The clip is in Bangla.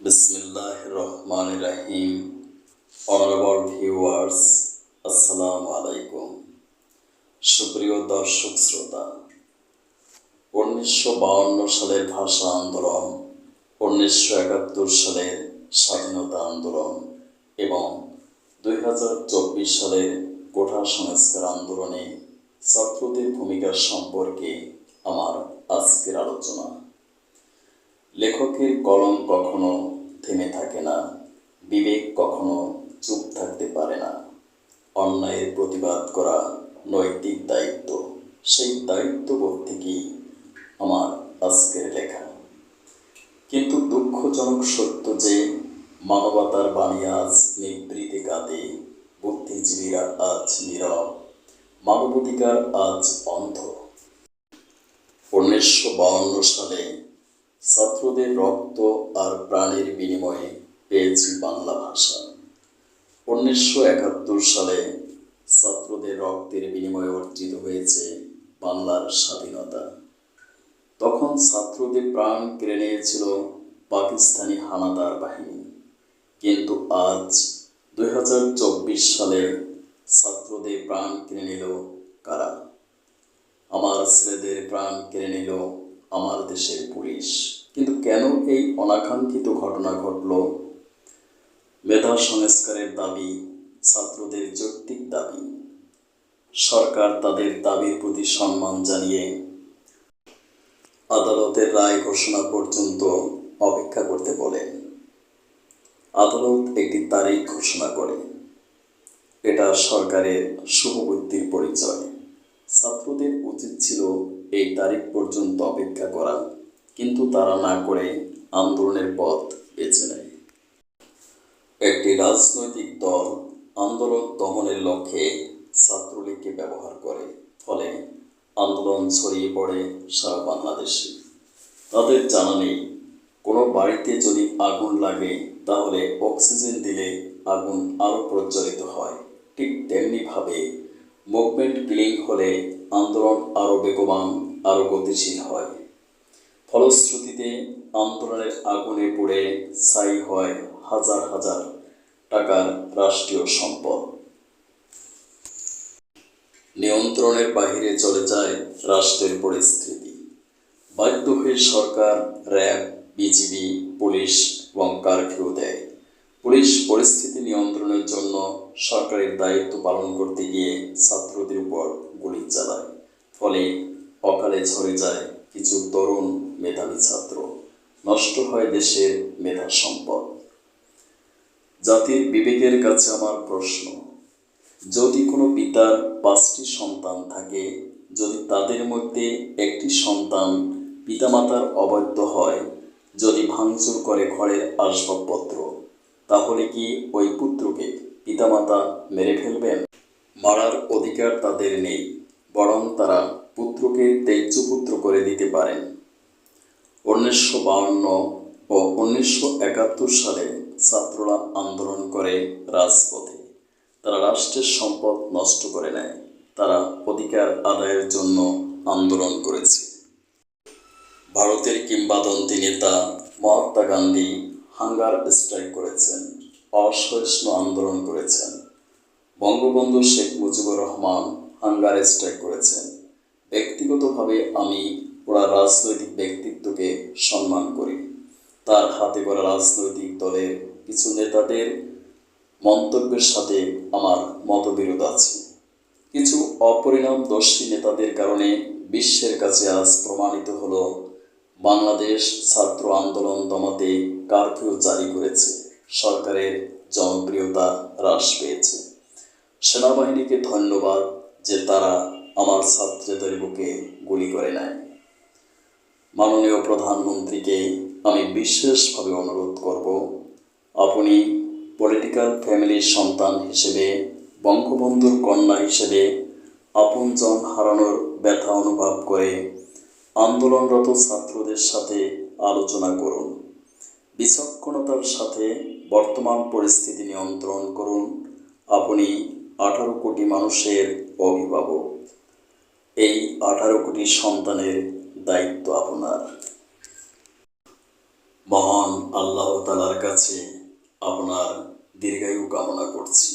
বিসমিল্লাহির রহমানির রহিম। অনারেবল ভিউয়ার্স, আসসালামু আলাইকুম। সুপ্রিয় দর্শক শ্রোতা, 1952 সালের ভাষা আন্দোলন, 1971 সালের স্বাধীনতা আন্দোলন এবং 2024 সালের কোটা সংস্কার আন্দোলনে ছাত্রদের ভূমিকা সম্পর্কে আমার আজকের আলোচনা। লেখকের কলম কখনো থেমে থাকে না, বিবেক কখনো চুপ থাকতে পারে না। অন্যায়ের প্রতিবাদ করা নৈতিক দায়িত্ব, সেই দায়িত্ববোধ থেকেই আমার আজকের লেখা। কিন্তু দুঃখজনক সত্য যে মানবতার বাণী আজ নিভৃতে কাঁদে, বুদ্ধিজীবীরা আজ নীরব, মানবাধিকার আজ অন্ধ। 1952 সালে ছাত্রদের রক্ত আর প্রাণের বিনিময়ে পেয়েছি বাংলা ভাষা। 1971 সালে ছাত্রদের রক্তের বিনিময়ে অর্জিত হয়েছে বাংলার স্বাধীনতা। তখন ছাত্রদের প্রাণ কেড়ে নিয়েছিল পাকিস্তানি হানাদার বাহিনী। কিন্তু আজ 2024 সালে ছাত্রদের প্রাণ কেড়ে নিল কারা? আমার ছেলেদের প্রাণ কেড়ে নিল আমার দেশের পুলিশ। কিন্তু কেন এই অনাকাঙ্ক্ষিত ঘটনা ঘটল? মেধা সংস্কারের দাবি ছাত্রদের যৌক্তিক দাবি। সরকার তাদের দাবির প্রতি সম্মান জানিয়ে আদালতের রায় ঘোষণা পর্যন্ত অপেক্ষা করতে বলেন। আদালত একটি তারিখ ঘোষণা করে, এটা সরকারের শুভবুদ্ধির পরিচয়। ছাত্রদের উচিত ছিল এই তারিখ পর্যন্ত অপেক্ষা করা, কিন্তু তারা না করে আন্দোলনের পথ বেছে নেয়। একটি রাজনৈতিক দল আন্দোলন দমনের লক্ষ্যে ছাত্রলীগকে ব্যবহার করে, ফলে আন্দোলন ছড়িয়ে পড়ে সারা বাংলাদেশে। তাদের জানা নেই, কোনো বাড়িতে যদি আগুন লাগে তাহলে অক্সিজেন দিলে আগুন আরও প্রজ্বলিত হয়। ঠিক তেমনিভাবে মুভমেন্ট কিলিং হলে আন্দোলন আরও বেগবান, আরও গতিশীল হয়। ফলশ্রুতিতে আন্দোলনের আগুনে পুড়ে ছাই হয় হাজার হাজার টাকার রাষ্ট্রীয় সম্পদ। নিয়ন্ত্রণের বাহিরে চলে যায় রাষ্ট্রের পরিস্থিতি। বাধ্য হয়ে সরকার র্যাব, বিজিবি, পুলিশ এবং কারফিউ দেয়। পুলিশ পরিস্থিতি নিয়ন্ত্রণের জন্য সরকারের দায়িত্ব পালন করতে গিয়ে ছাত্রদের উপর গুলি চালায়। ফলে অকালে ঝরে যায় কিছু তরুণ মেধাবী ছাত্র, নষ্ট হয় দেশের মেধা সম্পদ। জাতির বিবেকের কাছে আমার প্রশ্ন, যদি কোনো পিতার 5টি সন্তান থাকে, যদি তাদের মধ্যে একটি সন্তান পিতামাতার অবাধ্য হয়, যদি ভাঙচুর করে ঘরের আসবাবপত্র, তাহলে কি ওই পুত্রকে পিতামাতা মেরে ফেলবেন? মারার অধিকার তাদের নেই, বরং তারা পুত্রকে ত্যায্যপুত্র করে দিতে পারেন। 1952 ও 1971 সালে ছাত্ররা আন্দোলন করে রাজপথে। তারা রাষ্ট্রের সম্পদ নষ্ট করে নেয়। তারা অধিকার আদায়ের জন্য আন্দোলন করেছে। ভারতের কিংবদন্তি নেতা মহাত্মা গান্ধী হাঙ্গার স্ট্রাইক করেছেন, অসহিষ্ণু আন্দোলন করেছেন। বঙ্গবন্ধু শেখ মুজিবুর রহমান হাঙ্গার স্ট্রাইক করেছেন। ব্যক্তিগতভাবে আমি ওরা রাজনৈতিক ব্যক্তিত্বকে সম্মান করি। তার হাতে গড়া রাজনৈতিক দলের কিছু নেতাদের মন্তব্যের সাথে আমার মতবিরোধ আছে। কিছু অপরিণামদর্শী নেতাদের কারণে বিশ্বের কাছে আজ প্রমাণিত হলো বাংলাদেশ ছাত্র আন্দোলন দমাতে কারফিউ জারি করেছে, সরকারের জনপ্রিয়তা হ্রাস পেয়েছে। সেনাবাহিনীকে ধন্যবাদ যে তারা আমার ছাত্রদের বুকে গুলি করে নেয়। মাননীয় প্রধানমন্ত্রীকে আমি বিশেষভাবে অনুরোধ করব, আপনি পলিটিক্যাল ফ্যামিলির সন্তান হিসেবে, বঙ্গবন্ধুর কন্যা হিসেবে আপনজন হারানোর ব্যথা অনুভব করে আন্দোলনরত ছাত্রদের সাথে আলোচনা করুন। বিচক্ষণতার সাথে বর্তমান পরিস্থিতি নিয়ন্ত্রণ করুন। আপনি 18 কোটি মানুষের অভিভাবক। এই 18 কোটি সন্তানের দায়িত্ব আপনার। মহান আল্লাহ তাআলার কাছে আপনার দীর্ঘায়ু কামনা করছি।